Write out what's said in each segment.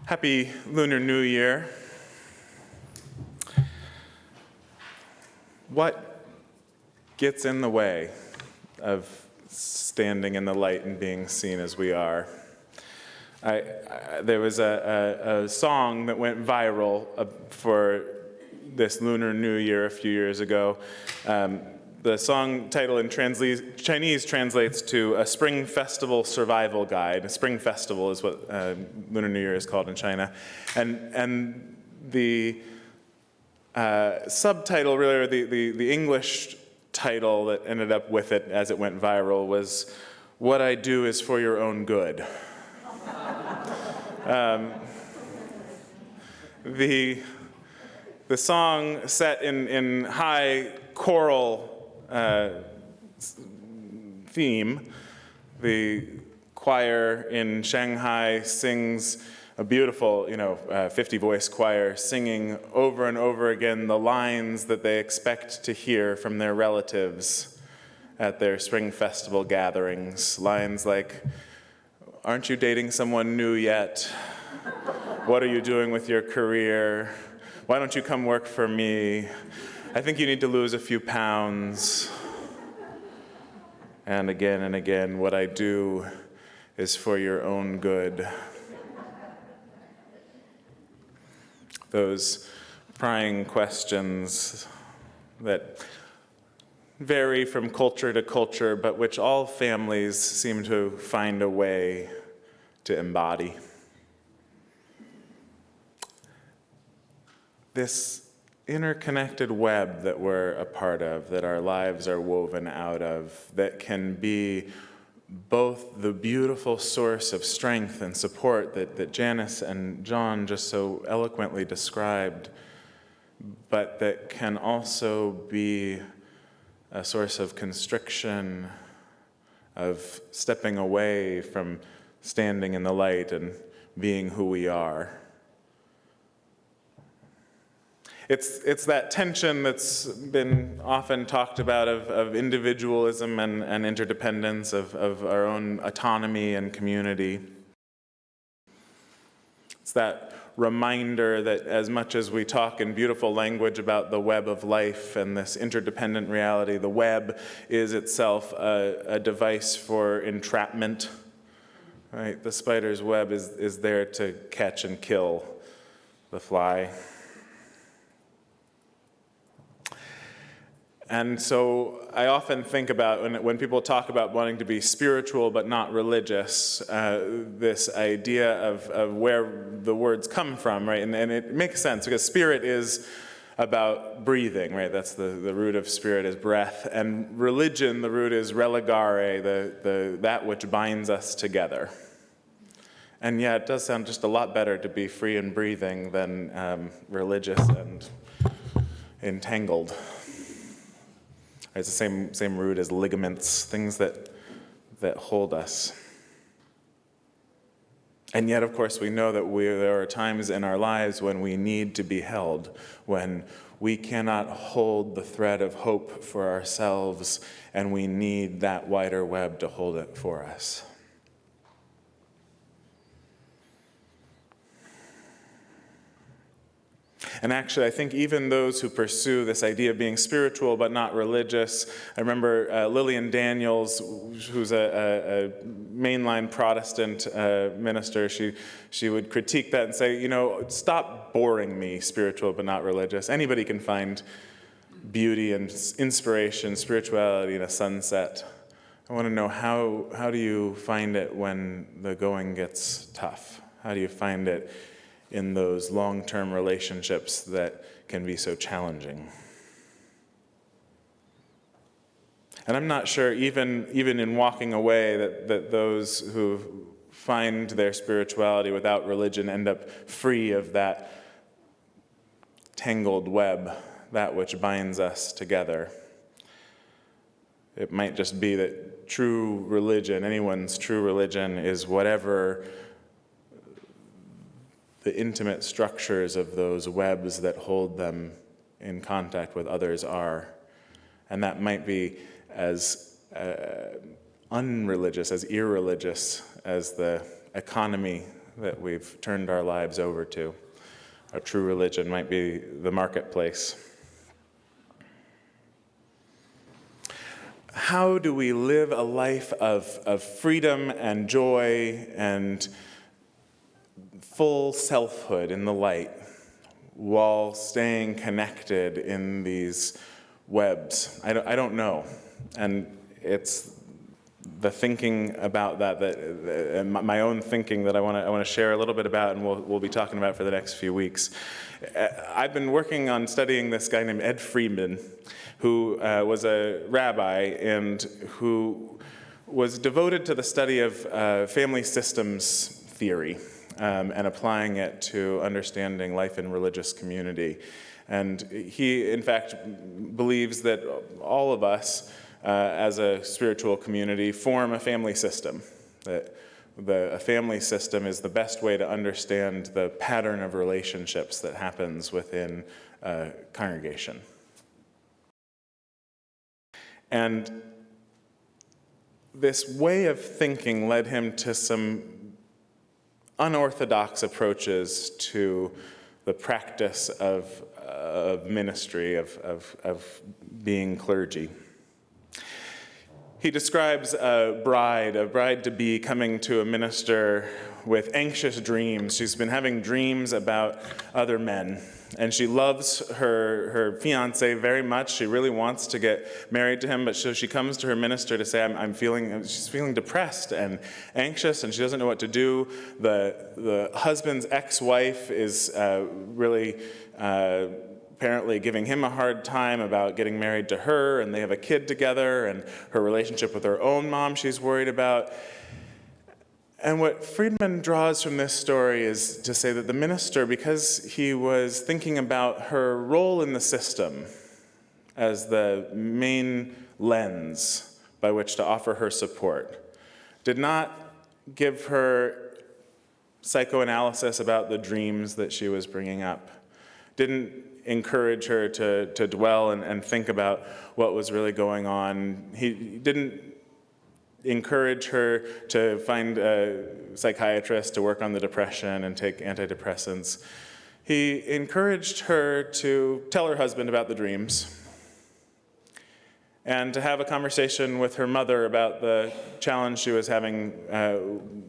Happy Lunar New Year. What gets in the way of standing in the light and being seen as we are? There was a song that went viral for this Lunar New Year a few years ago. The song title in Chinese translates to a Spring Festival Survival Guide. A Spring Festival is what Lunar New Year is called in China. And the subtitle, really, or the English title that ended up with it as it went viral was, "What I Do Is For Your Own Good." The song set in high choral theme. The choir in Shanghai sings a beautiful, 50-voice choir singing over and over again the lines that they expect to hear from their relatives at their spring festival gatherings. Lines like, "Aren't you dating someone new yet? What are you doing with your career? Why don't you come work for me? I think you need to lose a few pounds." And again, "What I do is for your own good." Those prying questions that vary from culture to culture, but which all families seem to find a way to embody. This interconnected web that we're a part of, that our lives are woven out of, that can be both the beautiful source of strength and support that Janice and John just so eloquently described, but that can also be a source of constriction, of stepping away from standing in the light and being who we are. It's that tension that's been often talked about of individualism and interdependence, of our own autonomy and community. It's that reminder that as much as we talk in beautiful language about the web of life and this interdependent reality, the web is itself a device for entrapment. Right? The spider's web is there to catch and kill the fly. And so I often think about, when people talk about wanting to be spiritual but not religious, this idea of where the words come from, right? And it makes sense, because spirit is about breathing, right? That's the root of spirit is breath. And religion, the root is religare, that which binds us together. And yeah, it does sound just a lot better to be free and breathing than religious and entangled. It's the same root as ligaments, things that hold us. And yet, of course, we know that there are times in our lives when we need to be held, when we cannot hold the thread of hope for ourselves, and we need that wider web to hold it for us. And actually, I think even those who pursue this idea of being spiritual but not religious, I remember Lillian Daniels, who's a mainline Protestant minister, she would critique that and say, stop boring me, spiritual but not religious. Anybody can find beauty and inspiration, spirituality in a sunset. I want to know, how do you find it when the going gets tough? How do you find it in those long-term relationships that can be so challenging? And I'm not sure, even in walking away, that those who find their spirituality without religion end up free of that tangled web, that which binds us together. It might just be that true religion, anyone's true religion, is whatever the intimate structures of those webs that hold them in contact with others are. And that might be as unreligious, as irreligious as the economy that we've turned our lives over to. Our true religion might be the marketplace. How do we live a life of freedom and joy and full selfhood in the light while staying connected in these webs? I don't know. And it's the thinking about that my own thinking that I want to share a little bit about, and we'll be talking about for the next few weeks. I've been working on studying this guy named Ed Friedman, who was a rabbi and who was devoted to the study of family systems theory and applying it to understanding life in religious community. And he, in fact, believes that all of us, as a spiritual community, form a family system. That a family system is the best way to understand the pattern of relationships that happens within a congregation. And this way of thinking led him to some unorthodox approaches to the practice of ministry, of being clergy. He describes a bride-to-be coming to a minister with anxious dreams. She's been having dreams about other men, and she loves her fiancé very much. She really wants to get married to him, but so she comes to her minister to say, she's feeling depressed and anxious, and she doesn't know what to do. The husband's ex-wife is really apparently giving him a hard time about getting married to her, and they have a kid together, and her relationship with her own mom she's worried about. And what Friedman draws from this story is to say that the minister, because he was thinking about her role in the system as the main lens by which to offer her support, did not give her psychoanalysis about the dreams that she was bringing up, didn't encourage her to dwell and think about what was really going on. He didn't encourage her to find a psychiatrist to work on the depression and take antidepressants. He encouraged her to tell her husband about the dreams and to have a conversation with her mother about the challenge she was having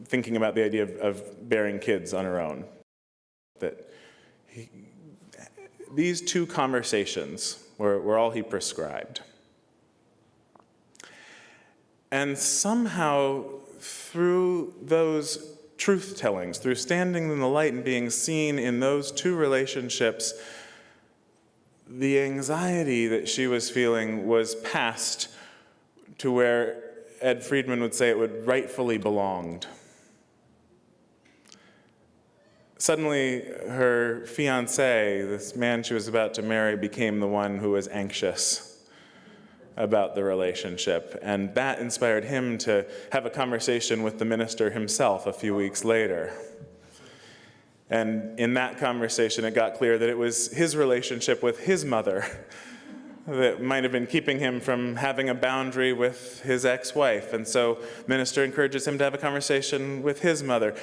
thinking about the idea of bearing kids on her own. These two conversations were all he prescribed. And somehow, through those truth-tellings, through standing in the light and being seen in those two relationships, the anxiety that she was feeling was passed to where Ed Friedman would say it would rightfully belonged. Suddenly, her fiancé, this man she was about to marry, became the one who was anxious about the relationship. And that inspired him to have a conversation with the minister himself a few weeks later. And in that conversation, it got clear that it was his relationship with his mother that might have been keeping him from having a boundary with his ex-wife. And so the minister encourages him to have a conversation with his mother.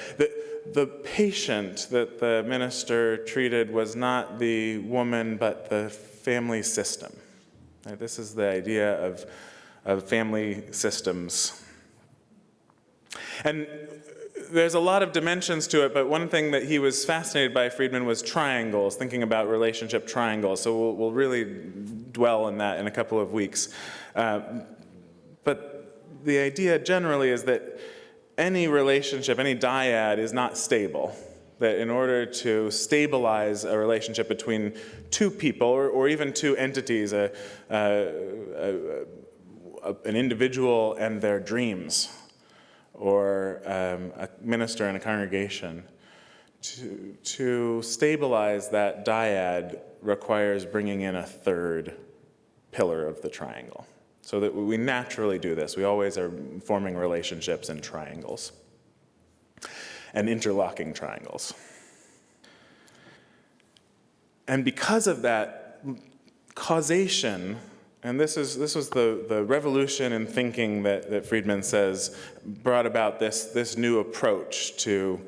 The patient that the minister treated was not the woman, but the family system. This is the idea of family systems. And there's a lot of dimensions to it, but one thing that he was fascinated by, Friedman, was triangles, thinking about relationship triangles. So we'll really dwell in that in a couple of weeks. But the idea generally is that any relationship, any dyad, is not stable. That in order to stabilize a relationship between two people, or even two entities, an individual and their dreams, or a minister and a congregation, to stabilize that dyad requires bringing in a third pillar of the triangle. So that we naturally do this. We always are forming relationships in triangles and interlocking triangles. And because of that, causation And this was the revolution in thinking that Friedman says brought about this new approach to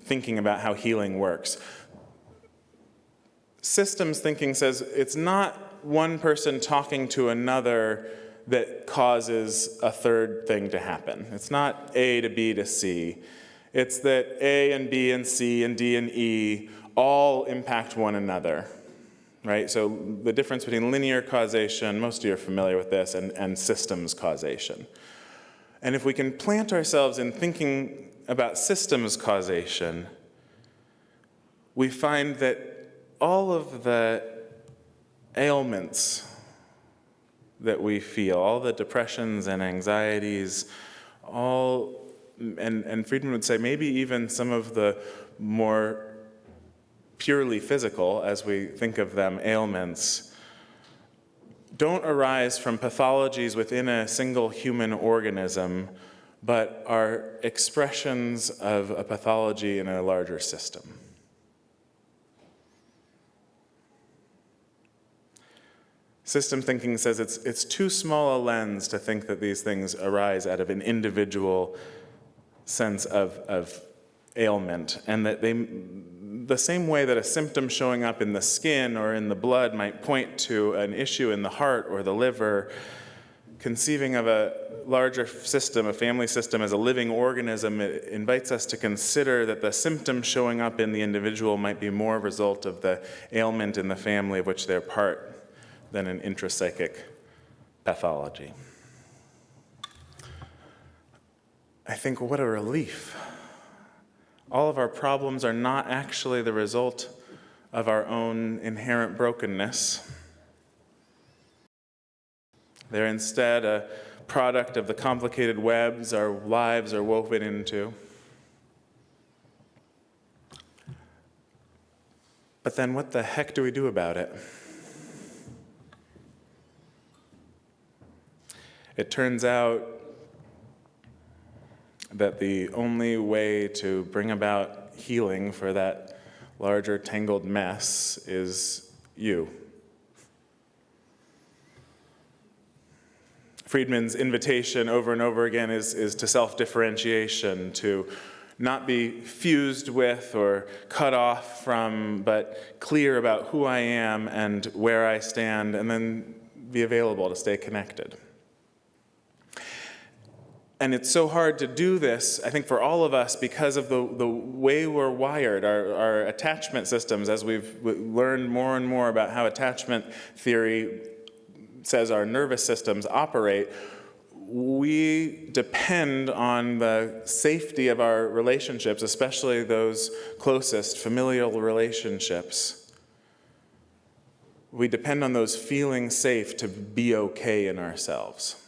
thinking about how healing works. Systems thinking says it's not one person talking to another that causes a third thing to happen. It's not A to B to C. It's that A and B and C and D and E all impact one another. Right? So the difference between linear causation, most of you are familiar with this, and systems causation. And if we can plant ourselves in thinking about systems causation, we find that all of the ailments that we feel, all the depressions and anxieties, and Friedman would say maybe even some of the more purely physical, as we think of them, ailments, don't arise from pathologies within a single human organism, but are expressions of a pathology in a larger system. System thinking says it's too small a lens to think that these things arise out of an individual sense of ailment, and that the same way that a symptom showing up in the skin or in the blood might point to an issue in the heart or the liver, conceiving of a larger system, a family system, as a living organism, it invites us to consider that the symptom showing up in the individual might be more a result of the ailment in the family of which they're part than an intrapsychic pathology. I think, what a relief. All of our problems are not actually the result of our own inherent brokenness. They're instead a product of the complicated webs our lives are woven into. But then what the heck do we do about it? It turns out that the only way to bring about healing for that larger tangled mess is you. Friedman's invitation over and over again is to self-differentiation, to not be fused with or cut off from, but clear about who I am and where I stand, and then be available to stay connected. And it's so hard to do this, I think, for all of us because of the way we're wired, our attachment systems, as we've learned more and more about how attachment theory says our nervous systems operate. We depend on the safety of our relationships, especially those closest, familial relationships. We depend on those feeling safe to be okay in ourselves.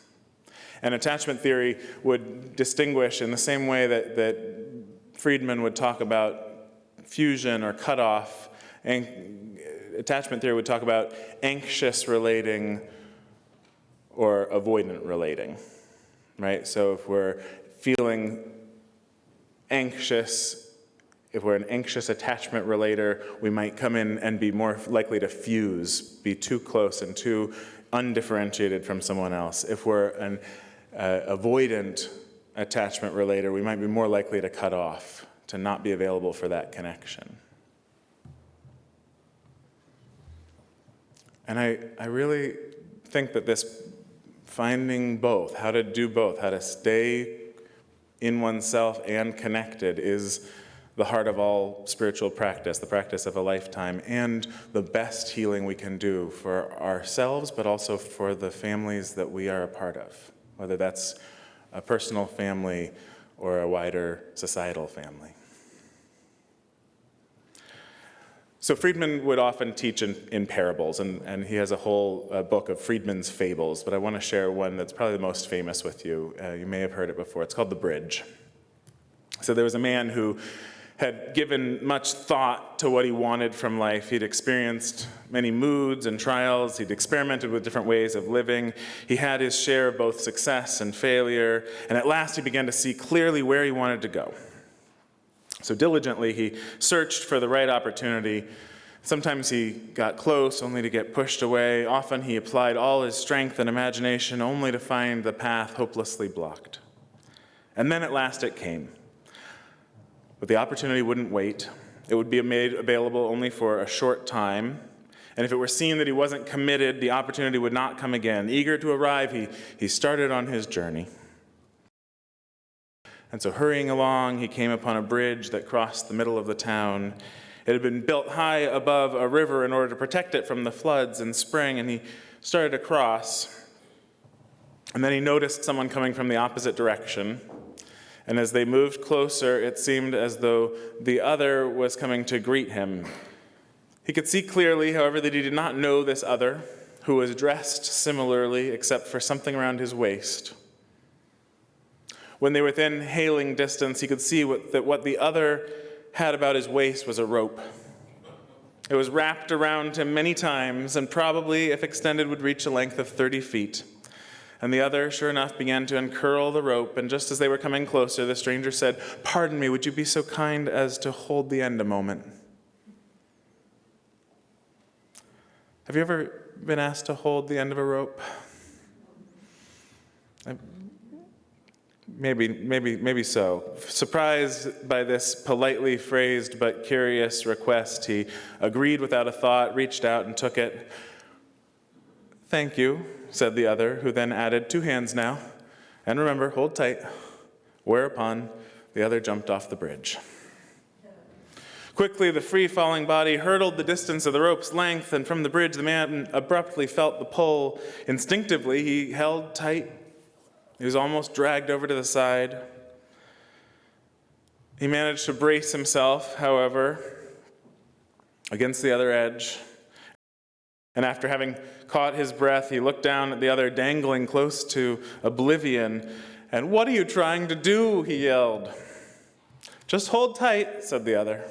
And attachment theory would distinguish in the same way that Friedman would talk about fusion or cutoff. Attachment theory would talk about anxious relating or avoidant relating, right? So if we're feeling anxious, if we're an anxious attachment relator, we might come in and be more likely to fuse, be too close and too undifferentiated from someone else. If we're an avoidant attachment relator, we might be more likely to cut off, to not be available for that connection. And I really think that this finding both, how to do both, how to stay in oneself and connected, is the heart of all spiritual practice, the practice of a lifetime, and the best healing we can do for ourselves, but also for the families that we are a part of, whether that's a personal family or a wider societal family. So Friedman would often teach in parables, and he has a whole book of Friedman's fables, but I want to share one that's probably the most famous with you. You may have heard it before. It's called The Bridge. So there was a man who had given much thought to what he wanted from life. He'd experienced many moods and trials. He'd experimented with different ways of living. He had his share of both success and failure, and at last he began to see clearly where he wanted to go. So diligently he searched for the right opportunity Sometimes he got close only to get pushed away. Often he applied all his strength and imagination only to find the path hopelessly blocked. And then at last it came. But the opportunity wouldn't wait. It would be made available only for a short time. And if it were seen that he wasn't committed, the opportunity would not come again. Eager to arrive, he started on his journey. And so hurrying along, he came upon a bridge that crossed the middle of the town. It had been built high above a river in order to protect it from the floods in spring, and he started to cross. And then he noticed someone coming from the opposite direction. And as they moved closer, it seemed as though the other was coming to greet him. He could see clearly, however, that he did not know this other, who was dressed similarly except for something around his waist. When they were within hailing distance, he could see that what the other had about his waist was a rope. It was wrapped around him many times, and probably, if extended, would reach a length of 30 feet. And the other, sure enough, began to uncurl the rope, and just as they were coming closer, the stranger said, "Pardon me, would you be so kind as to hold the end a moment?" Have you ever been asked to hold the end of a rope? Maybe so. Surprised by this politely phrased but curious request, he agreed without a thought, reached out and took it. "Thank you," said the other, who then added, "2 hands now. And remember, hold tight." Whereupon the other jumped off the bridge. Quickly, the free-falling body hurtled the distance of the rope's length, and from the bridge the man abruptly felt the pull. Instinctively, he held tight. He was almost dragged over to the side. He managed to brace himself, however, against the other edge. And after having caught his breath, he looked down at the other dangling close to oblivion. "And what are you trying to do?" he yelled. "Just hold tight," said the other.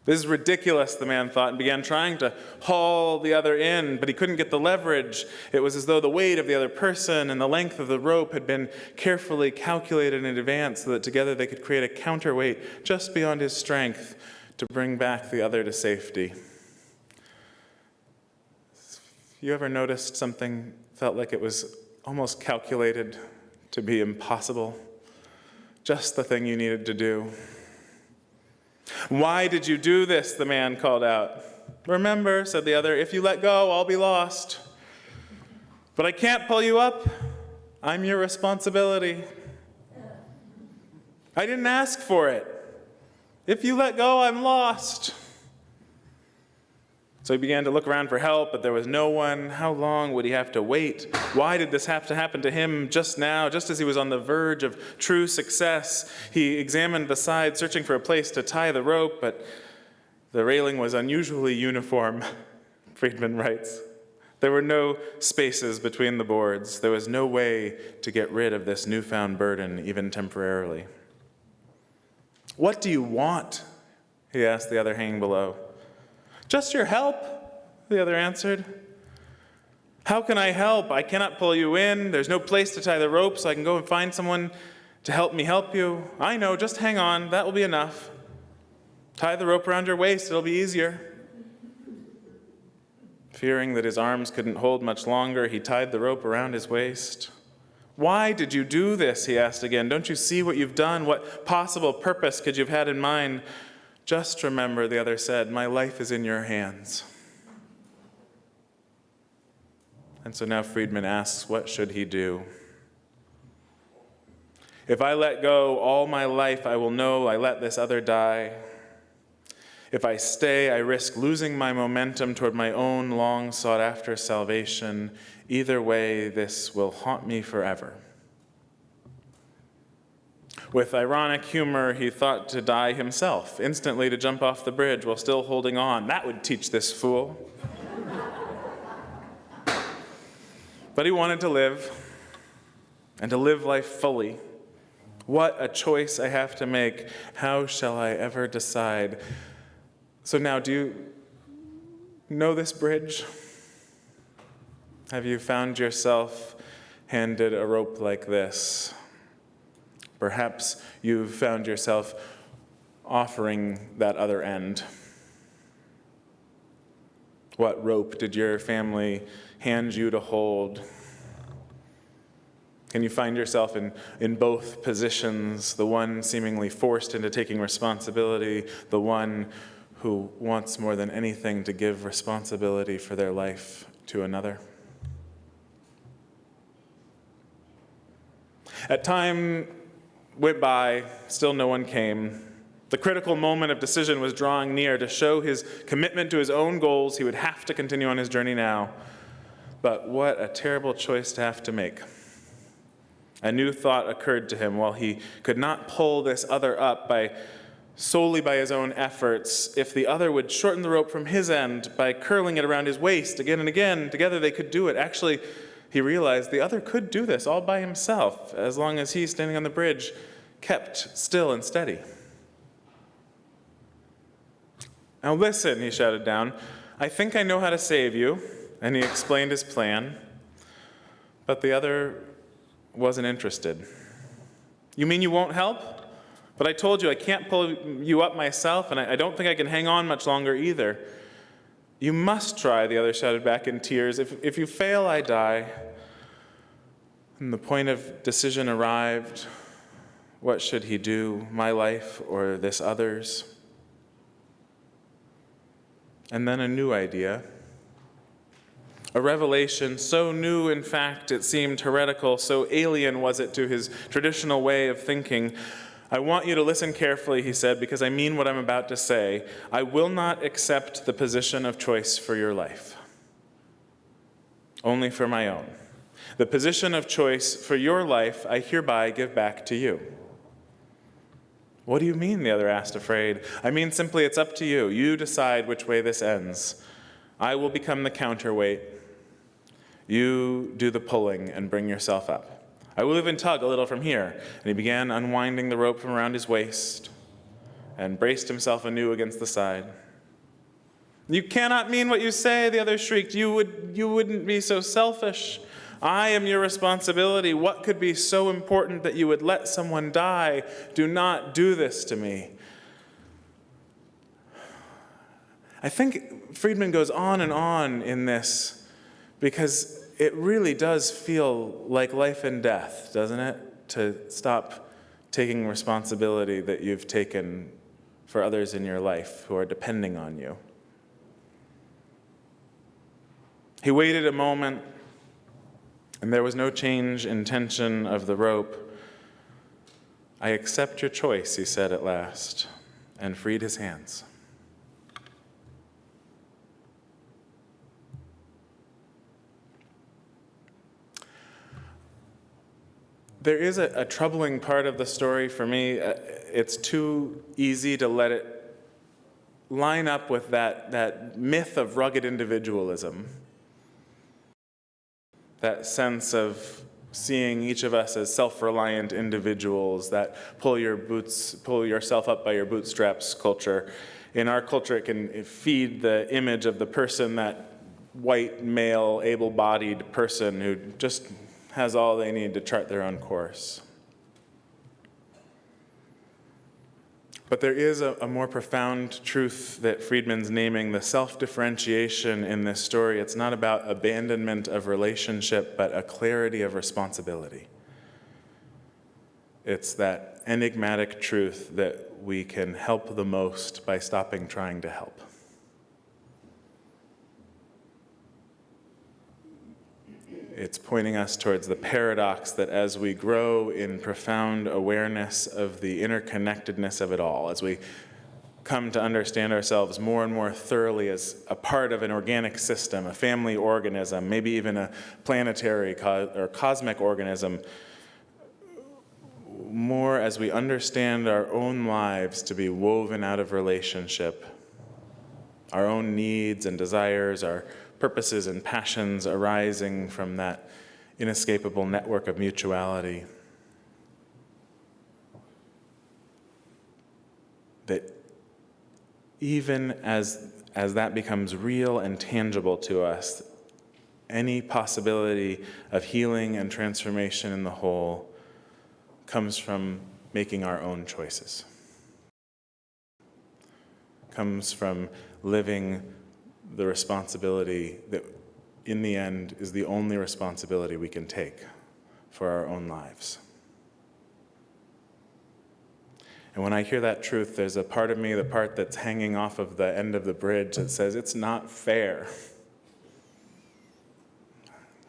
This is ridiculous, the man thought, and began trying to haul the other in, but he couldn't get the leverage. It was as though the weight of the other person and the length of the rope had been carefully calculated in advance so that together they could create a counterweight just beyond his strength to bring back the other to safety. You ever noticed something felt like it was almost calculated to be impossible? Just the thing you needed to do. "Why did you do this?" the man called out. "Remember," said the other, "if you let go, I'll be lost. But I can't pull you up. I'm your responsibility. I didn't ask for it. If you let go, I'm lost." So he began to look around for help, but there was no one. How long would he have to wait? Why did this have to happen to him just now, just as he was on the verge of true success? He examined the side, searching for a place to tie the rope, but the railing was unusually uniform, Friedman writes. There were no spaces between the boards. There was no way to get rid of this newfound burden, even temporarily. "What do you want?" he asked the other hanging below. "Just your help," the other answered. "How can I help? I cannot pull you in. There's no place to tie the rope, so I can go and find someone to help me help you." "I know, just hang on. That will be enough. Tie the rope around your waist. It'll be easier." Fearing that his arms couldn't hold much longer, he tied the rope around his waist. "Why did you do this?" he asked again. "Don't you see what you've done? What possible purpose could you have had in mind?" "Just remember," the other said, "my life is in your hands." And so now Friedman asks, what should he do? "If I let go, all my life I will know I let this other die. If I stay, I risk losing my momentum toward my own long sought-after salvation. Either way, this will haunt me forever." With ironic humor, he thought to die himself, instantly to jump off the bridge while still holding on. That would teach this fool. But he wanted to live, and to live life fully. What a choice I have to make. How shall I ever decide? So now, do you know this bridge? Have you found yourself handed a rope like this? Perhaps you've found yourself offering that other end. What rope did your family hand you to hold? Can you find yourself in both positions, the one seemingly forced into taking responsibility, the one who wants more than anything to give responsibility for their life to another? Time went by, still no one came. The critical moment of decision was drawing near. To show his commitment to his own goals, he would have to continue on his journey now. But what a terrible choice to have to make. A new thought occurred to him. While he could not pull this other up solely by his own efforts, if the other would shorten the rope from his end by curling it around his waist again and again, together they could do it. Actually, he realized the other could do this all by himself, as long as he, standing on the bridge, kept still and steady. "Now listen," he shouted down, "I think I know how to save you." And he explained his plan. But the other wasn't interested. "You mean you won't help? But I told you I can't pull you up myself, and I don't think I can hang on much longer either." "You must try," the other shouted back in tears. If you fail, I die." And the point of decision arrived. What should he do, my life or this other's? And then a new idea. A revelation so new, in fact, it seemed heretical, so alien was it to his traditional way of thinking. "I want you to listen carefully," he said, "because I mean what I'm about to say. I will not accept the position of choice for your life, only for my own. The position of choice for your life I hereby give back to you." "What do you mean?" the other asked, afraid. "I mean simply it's up to you. You decide which way this ends. I will become the counterweight. You do the pulling and bring yourself up. I will even tug a little from here." And he began unwinding the rope from around his waist and braced himself anew against the side. "You cannot mean what you say," the other shrieked. You wouldn't be so selfish. I am your responsibility. What could be so important that you would let someone die? Do not do this to me." I think Friedman goes on and on in this because it really does feel like life and death, doesn't it? To stop taking responsibility that you've taken for others in your life who are depending on you. He waited a moment, and there was no change in tension of the rope. "I accept your choice," he said at last, and freed his hands. There is a troubling part of the story for me. It's too easy to let it line up with that myth of rugged individualism. That sense of seeing each of us as self-reliant individuals, that pull yourself up by your bootstraps culture. In our culture, it can feed the image of the person, that white, male, able-bodied person who just has all they need to chart their own course. But there is a more profound truth that Friedman's naming, the self-differentiation in this story. It's not about abandonment of relationship, but a clarity of responsibility. It's that enigmatic truth that we can help the most by stopping trying to help. It's pointing us towards the paradox that as we grow in profound awareness of the interconnectedness of it all, as we come to understand ourselves more and more thoroughly as a part of an organic system, a family organism, maybe even a planetary or cosmic organism, more as we understand our own lives to be woven out of relationship, our own needs and desires, our purposes and passions arising from that inescapable network of mutuality. That even as that becomes real and tangible to us, any possibility of healing and transformation in the whole comes from making our own choices. Comes from living the responsibility that, in the end, is the only responsibility we can take for our own lives. And when I hear that truth, there's a part of me, the part that's hanging off of the end of the bridge, that says, it's not fair.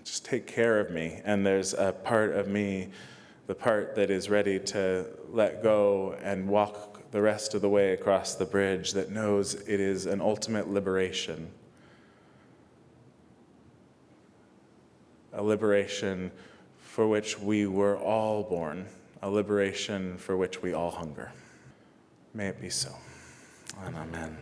Just take care of me. And there's a part of me, the part that is ready to let go and walk the rest of the way across the bridge, that knows it is an ultimate liberation. A liberation for which we were all born, a liberation for which we all hunger. May it be so. And amen.